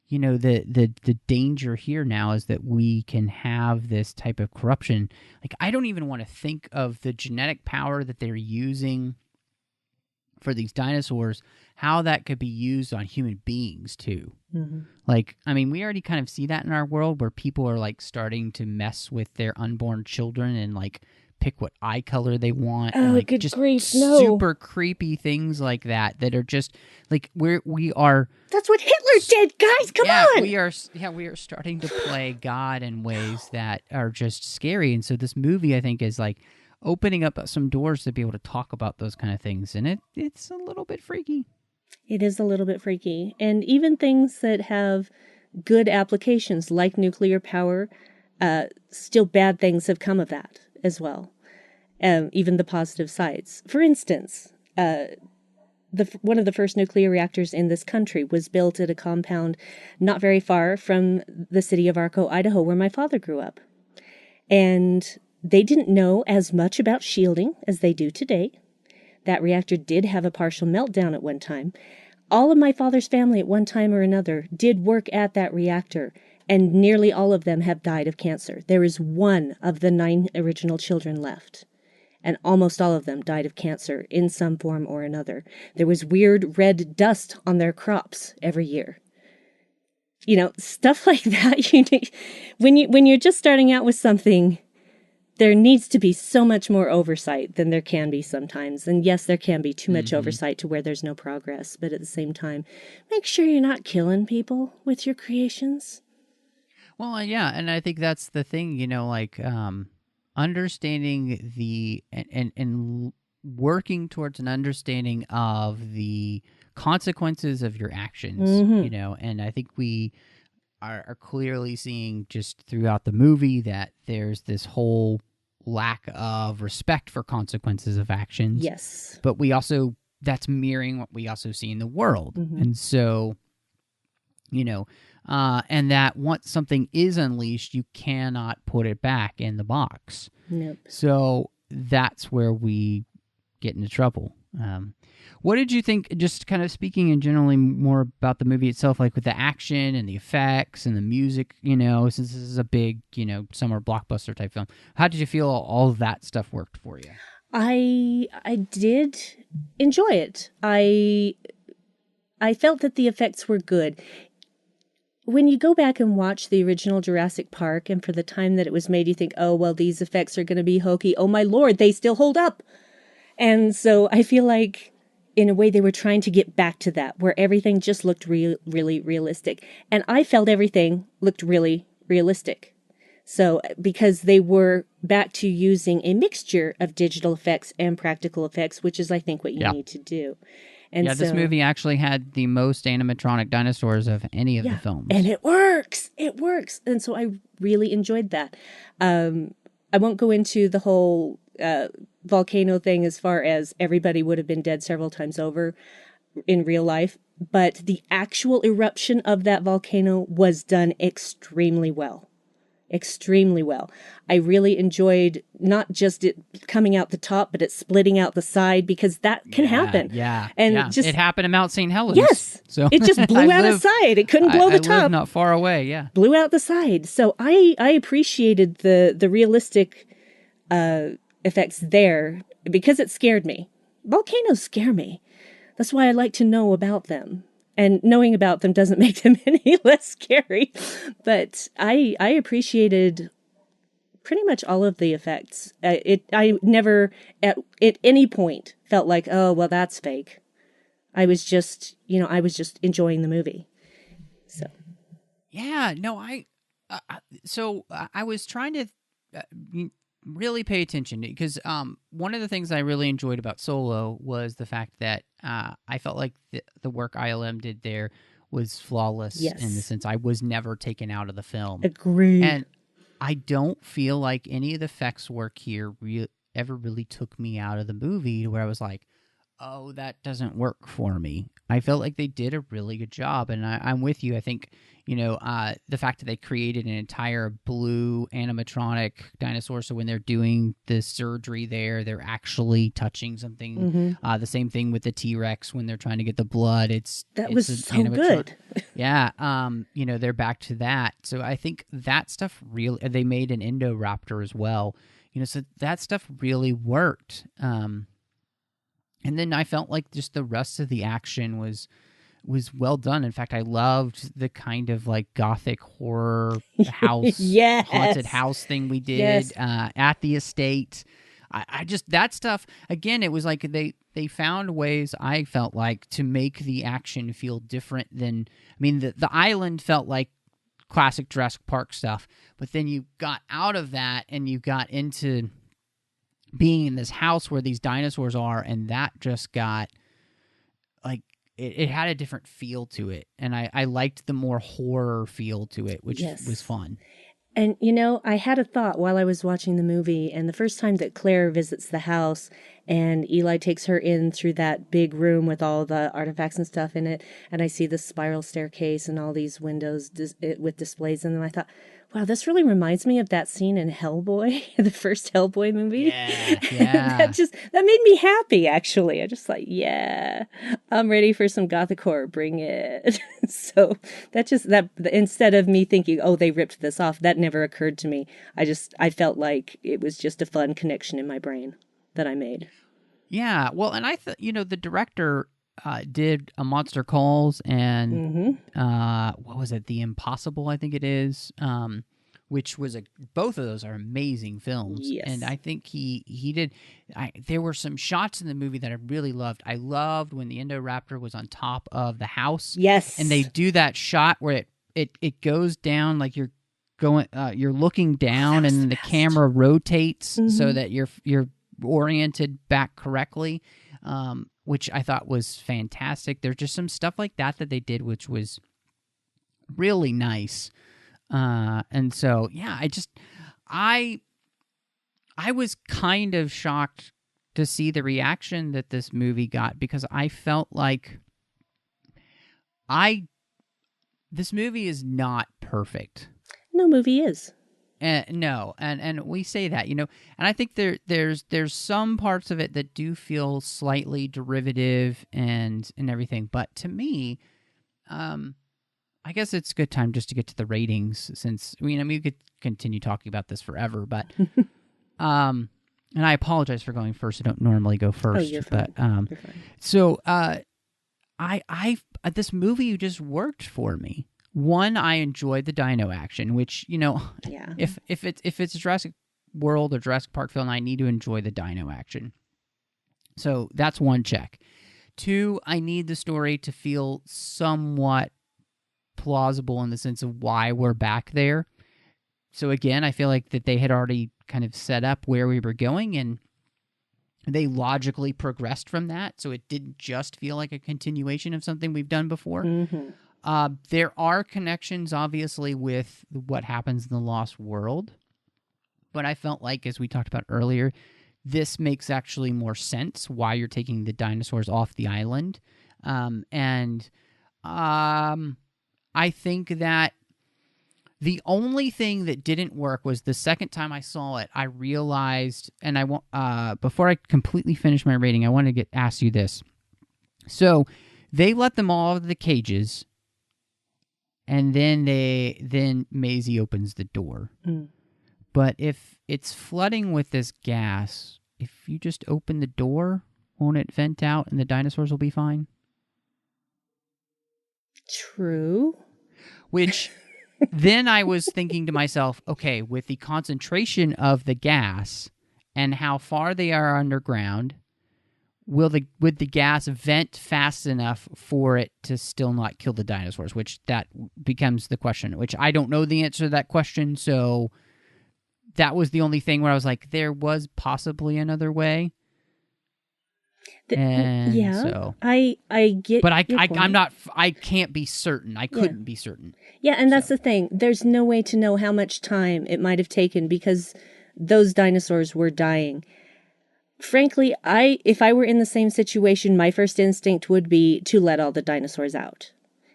the danger here now is that we can have this type of corruption. Like, I don't even want to think of the genetic power that they're using for these dinosaurs, how that could be used on human beings too. Like, I mean, we already kind of see that in our world where people are like starting to mess with their unborn children and like pick what eye color they want. Oh, and, like, good just grief, no. Super creepy things like that are just like we are. That's what Hitler did, guys. Come on. We are starting to play God in ways that are just scary. And so this movie, I think, is like opening up some doors to be able to talk about those kind of things. And it's a little bit freaky. It is a little bit freaky. And even things that have good applications like nuclear power, still bad things have come of that as well. Even the positive sides. For instance, one of the first nuclear reactors in this country was built at a compound not very far from the city of Arco, Idaho, where my father grew up. And they didn't know as much about shielding as they do today. That reactor did have a partial meltdown at one time. All of my father's family at one time or another did work at that reactor, and nearly all of them have died of cancer. There is one of the 9 original children left, and almost all of them died of cancer in some form or another. There was weird red dust on their crops every year. Stuff like that. When you're just starting out with something there needs to be so much more oversight than there can be sometimes. And yes, there can be too much oversight to where there's no progress. But at the same time, make sure you're not killing people with your creations. Well, yeah, and I think that's the thing, like understanding and working towards an understanding of the consequences of your actions, and I think we are clearly seeing just throughout the movie that there's this whole lack of respect for consequences of actions. Yes. But that's mirroring what we also see in the world. And so, and that once something is unleashed, you cannot put it back in the box. Nope. So that's where we get into trouble. What did you think, just kind of speaking in generally more about the movie itself, like with the action and the effects and the music, since this is a big, summer blockbuster type film, how did you feel all of that stuff worked for you? I did enjoy it. I felt that the effects were good. When you go back and watch the original Jurassic Park, and for the time that it was made, you think, oh, well, these effects are going to be hokey. Oh, my Lord, they still hold up. And so I feel like, in a way, they were trying to get back to that, where everything just looked really realistic. And I felt everything looked really realistic. So, because they were back to using a mixture of digital effects and practical effects, which is, I think, what you need to do. And this movie actually had the most animatronic dinosaurs of any of the films. And it works. It works. And so I really enjoyed that. I won't go into the whole volcano thing as far as everybody would have been dead several times over in real life, but the actual eruption of that volcano was done extremely well. Extremely well. I really enjoyed not just it coming out the top, but it splitting out the side, because that can happen. And it happened in Mount St. Helens. Yes. So it just blew out a side. It couldn't blow the top. I live not far away. Yeah. Blew out the side. So I appreciated the realistic effects there, because it scared me. Volcanoes scare me. That's why I like to know about them. And knowing about them doesn't make them any less scary. But I appreciated pretty much all of the effects. I never at any point felt like, oh, well, that's fake. I was just enjoying the movie. So. Yeah, no, I was trying to really pay attention, because one of the things I really enjoyed about Solo was the fact that I felt like the work ILM did there was flawless. Yes. In the sense I was never taken out of the film. Agreed. And I don't feel like any of the effects work here ever really took me out of the movie, where I was like, oh, that doesn't work for me. I felt like they did a really good job, and I'm with you. I think, the fact that they created an entire blue animatronic dinosaur, so when they're doing the surgery there, they're actually touching something. The same thing with the T-Rex when they're trying to get the blood. It's so good. Yeah, they're back to that. So I think that stuff really, they made an Indoraptor as well. So that stuff really worked. And then I felt like just the rest of the action was well done. In fact, I loved the kind of like gothic horror house, haunted house thing we did at the estate. I just, that stuff, again, it was like they found ways, I felt like, to make the action feel different than, the island felt like classic Jurassic Park stuff, but then you got out of that and you got into being in this house where these dinosaurs are, and that just got like it had a different feel to it, and I liked the more horror feel to it, which was fun. And I had a thought while I was watching the movie, and the first time that Claire visits the house and Eli takes her in through that big room with all the artifacts and stuff in it, and I see the spiral staircase and all these windows with displays in them, I thought, wow, this really reminds me of that scene in Hellboy, the first Hellboy movie. Yeah. that made me happy, actually. I just like, yeah, I'm ready for some gothic horror. Bring it. So that instead of me thinking, oh, they ripped this off, that never occurred to me. I felt like it was just a fun connection in my brain that I made. Yeah. Well, and I thought, the director did A Monster Calls and what was it? The Impossible, I think it is, which was both of those are amazing films. Yes. And I think he did. There were some shots in the movie that I really loved. I loved when the Indoraptor was on top of the house. Yes. And they do that shot where it goes down like you're looking down, and the camera rotates so that you're oriented back correctly, which I thought was fantastic. There's just some stuff like that they did, which was really nice. And so, yeah, I was kind of shocked to see the reaction that this movie got, because I felt like this movie is not perfect. No movie is. No, and we say that, and I think there's some parts of it that do feel slightly derivative and everything, but to me, I guess it's a good time just to get to the ratings, since we could continue talking about this forever, but and I apologize for going first. I don't normally go first. Oh, you're fine. But You're fine. so I this movie just worked for me. One, I enjoyed the dino action, which, Yeah. if it's a Jurassic World or Jurassic Park film, I need to enjoy the dino action. So that's one check. Two, I need the story to feel somewhat plausible in the sense of why we're back there. So again, I feel like that they had already kind of set up where we were going, and they logically progressed from that. So it didn't just feel like a continuation of something we've done before. Mm-hmm. There are connections, obviously, with what happens in the Lost World. But I felt like, as we talked about earlier, this makes actually more sense why you're taking the dinosaurs off the island. I think that the only thing that didn't work was the second time I saw it, I realized, and I want before I completely finish my rating, I want to ask you this. So they let them all out of the cages, and then Maisie opens the door. Mm. But if it's flooding with this gas, if you just open the door, won't it vent out and the dinosaurs will be fine? True. Which then I was thinking to myself, okay, with the concentration of the gas and how far they are underground, would the gas vent fast enough for it to still not kill the dinosaurs? Which that becomes the question, which I don't know the answer to that question. So that was the only thing where I was like, there was possibly another way. Yeah, so I get, but your I'm point. not. I can't be certain. I couldn't be certain. Yeah, and that's the thing. There's no way to know how much time it might have taken because those dinosaurs were dying. Frankly, if I were in the same situation, my first instinct would be to let all the dinosaurs out.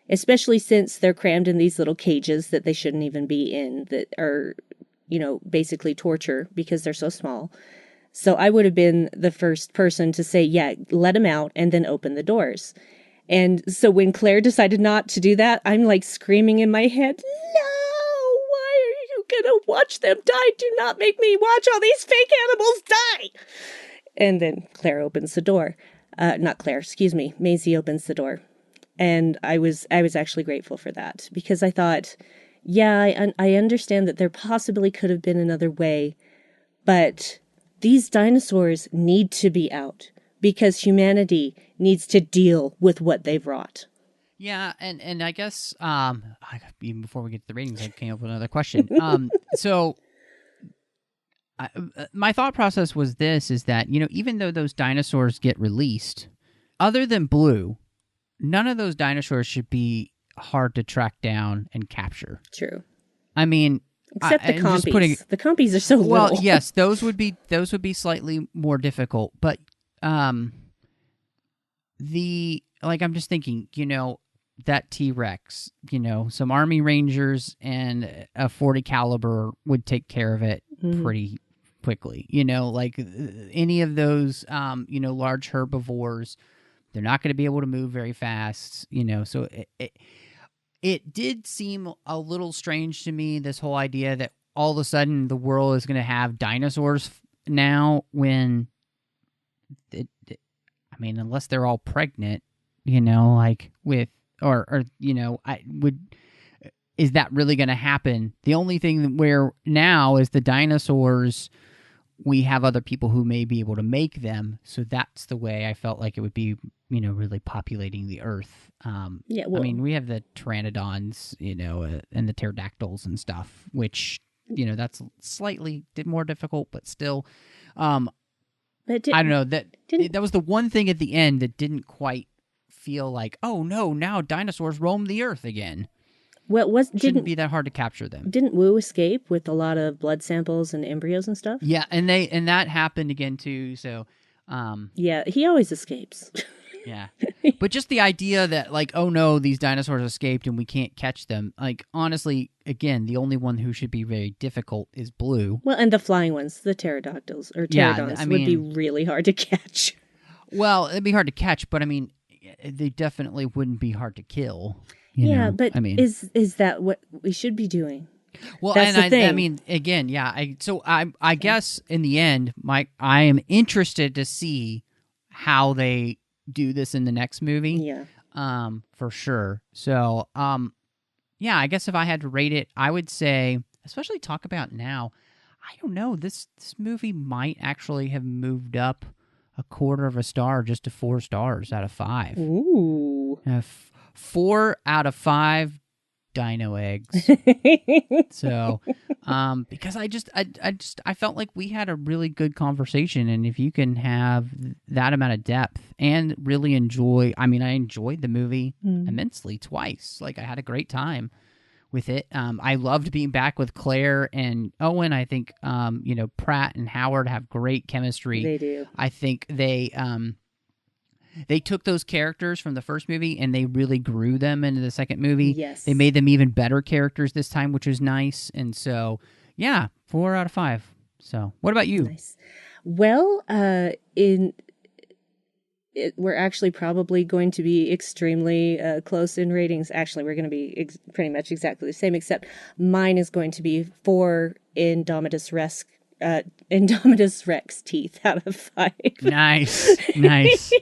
Especially since they're crammed in these little cages that they shouldn't even be in, that are, basically torture because they're so small. So I would have been the first person to say, yeah, let them out and then open the doors. And so when Claire decided not to do that, I'm like screaming in my head, no, why are you going to watch them die? Do not make me watch all these fake animals die. And then Claire opens the door. Not Claire, excuse me. Maisie opens the door. And I was actually grateful for that because I thought, yeah, I understand that there possibly could have been another way, but these dinosaurs need to be out because humanity needs to deal with what they've wrought. Yeah, and I guess even before we get to the ratings, I came up with another question. So my thought process was this: is that even though those dinosaurs get released, other than Blue, none of those dinosaurs should be hard to track down and capture. True. I mean, except the compies. The compies are so well. little. Yes, those would be slightly more difficult, but I'm just thinking, that T-Rex, some Army Rangers and a .40 caliber would take care of it pretty quickly. Any of those, large herbivores, they're not going to be able to move very fast. So it did seem a little strange to me, this whole idea that all of a sudden the world is going to have dinosaurs now when, unless they're all pregnant, I would, is that really going to happen? The only thing where now is the dinosaurs, we have other people who may be able to make them. So that's the way I felt like it would be, really populating the earth. Yeah, well, I mean, we have the pteranodons, and the pterodactyls and stuff, which, that's slightly more difficult, but still, I don't know, that was the one thing at the end that didn't quite feel like, oh no, now dinosaurs roam the earth again. Well, Shouldn't be that hard to capture them. Didn't Wu escape with a lot of blood samples and embryos and stuff? Yeah, and that happened again too. So, yeah, he always escapes. yeah, but just the idea that like, oh no, these dinosaurs escaped and we can't catch them. Like honestly, again, the only one who should be very difficult is Blue. Well, and the flying ones, the pterodactyls or pterodons, would be really hard to catch. Well, it'd be hard to catch, but I mean, they definitely wouldn't be hard to kill. But I mean, is that what we should be doing? Well, that's and the thing. I mean, again, yeah. I guess in the end, I am interested to see how they do this in the next movie. Yeah. For sure. So, yeah. I guess if I had to rate it, I would say, especially talk about now. I don't know. This movie might actually have moved up a quarter of a star just to 4 stars out of 5. Ooh. 4 out of 5 dino eggs. So, because I felt like we had a really good conversation, and if you can have that amount of depth and really enjoy, I enjoyed the movie immensely twice. Like I had a great time with it. I loved being back with Claire and Owen. I think, Pratt and Howard have great chemistry. They do. I think they took those characters from the first movie and they really grew them into the second movie. Yes. They made them even better characters this time, which was nice. And so, yeah, 4 out of 5. So, what about you? Nice. Well, we're actually probably going to be extremely close in ratings. Actually, we're going to be pretty much exactly the same, except mine is going to be 4 Indominus Rex teeth out of 5. Nice.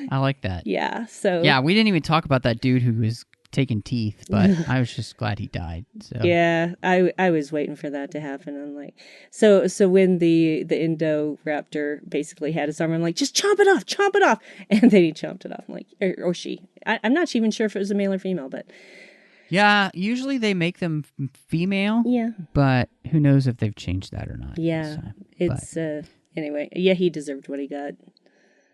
I like that. Yeah. So yeah, we didn't even talk about that dude who was taking teeth, but I was just glad he died. So yeah, I was waiting for that to happen. I'm like, so when the Indoraptor basically had his arm, I'm like, just chomp it off, and then he chomped it off. I'm like, or she. I'm not even sure if it was a male or female, but yeah, usually they make them female. Yeah, but who knows if they've changed that or not? Yeah, it's anyway. Yeah, he deserved what he got.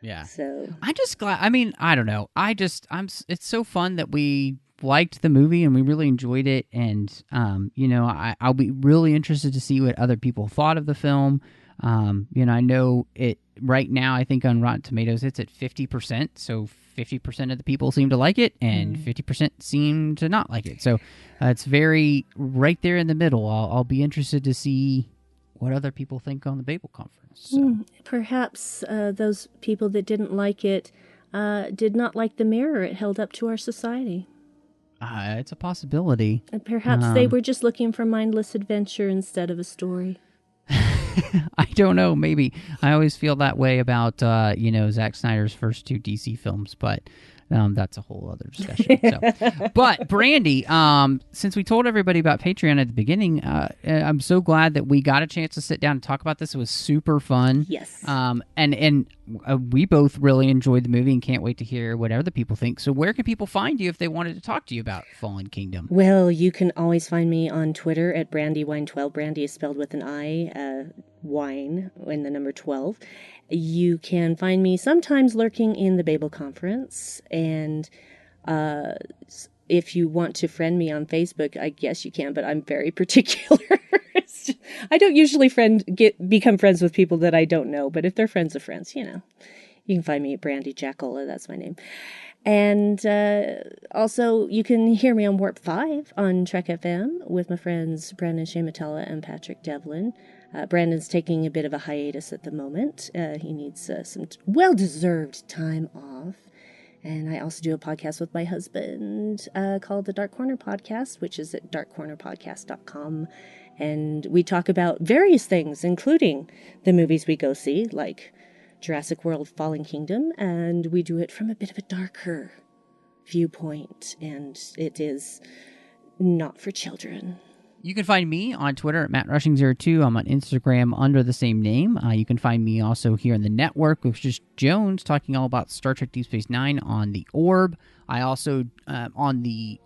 Yeah. So I'm just glad. I don't know. It's so fun that we liked the movie and we really enjoyed it. And, I'll be really interested to see what other people thought of the film. I know it right now, I think on Rotten Tomatoes, it's at 50%. So 50% of the people seem to like it and 50% seem to not like it. So it's very right there in the middle. I'll be interested to see what other people think on the Babel Conference. So. Perhaps those people that didn't like it did not like the mirror it held up to our society. It's a possibility. And perhaps they were just looking for mindless adventure instead of a story. I don't know. Maybe. I always feel that way about, Zack Snyder's first 2 DC films, but that's a whole other discussion. So. But, Brandi, since we told everybody about Patreon at the beginning, I'm so glad that we got a chance to sit down and talk about this. It was super fun. Yes. And we both really enjoyed the movie and can't wait to hear what other people think. So where can people find you if they wanted to talk to you about Fallen Kingdom? Well, you can always find me on Twitter at BrandiWine12. Brandi is spelled with an I, wine, and the number 12. You can find me sometimes lurking in the Babel Conference, and if you want to friend me on Facebook, I guess you can, but I'm very particular. I don't usually become friends with people that I don't know, but if they're friends of friends, you can find me at Brandi Jackola. That's my name. And also, you can hear me on Warp 5 on Trek FM with my friends Brandon Shamatella and Patrick Devlin. Brandon's taking a bit of a hiatus at the moment. He needs some well-deserved time off. And I also do a podcast with my husband called the Dark Corner Podcast, which is at darkcornerpodcast.com. And we talk about various things, including the movies we go see, like Jurassic World, Fallen Kingdom, and we do it from a bit of a darker viewpoint. And it is not for children. You can find me on Twitter at MattRushing02. I'm on Instagram under the same name. You can find me also here in the network, which is Jones, talking all about Star Trek Deep Space Nine on the Orb. I also, on the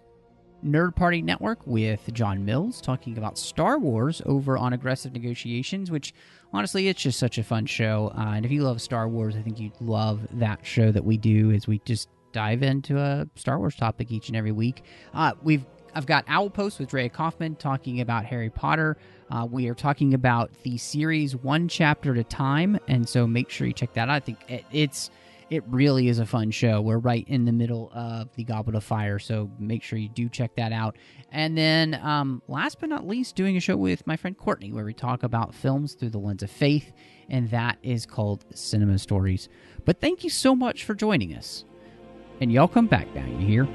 Nerd Party Network with John Mills, talking about Star Wars over on Aggressive Negotiations, which, honestly, it's just such a fun show. And if you love Star Wars, I think you'd love that show that we do, as we just dive into a Star Wars topic each and every week. I've got Owl Post with Drea Kaufman talking about Harry Potter. We are talking about the series one chapter at a time, and so make sure you check that out. I think it really is a fun show. We're right in the middle of the Goblet of Fire, so make sure you do check that out. And then, last but not least, doing a show with my friend Courtney, where we talk about films through the lens of faith, and that is called Cinema Stories. But thank you so much for joining us. And y'all come back now, you hear?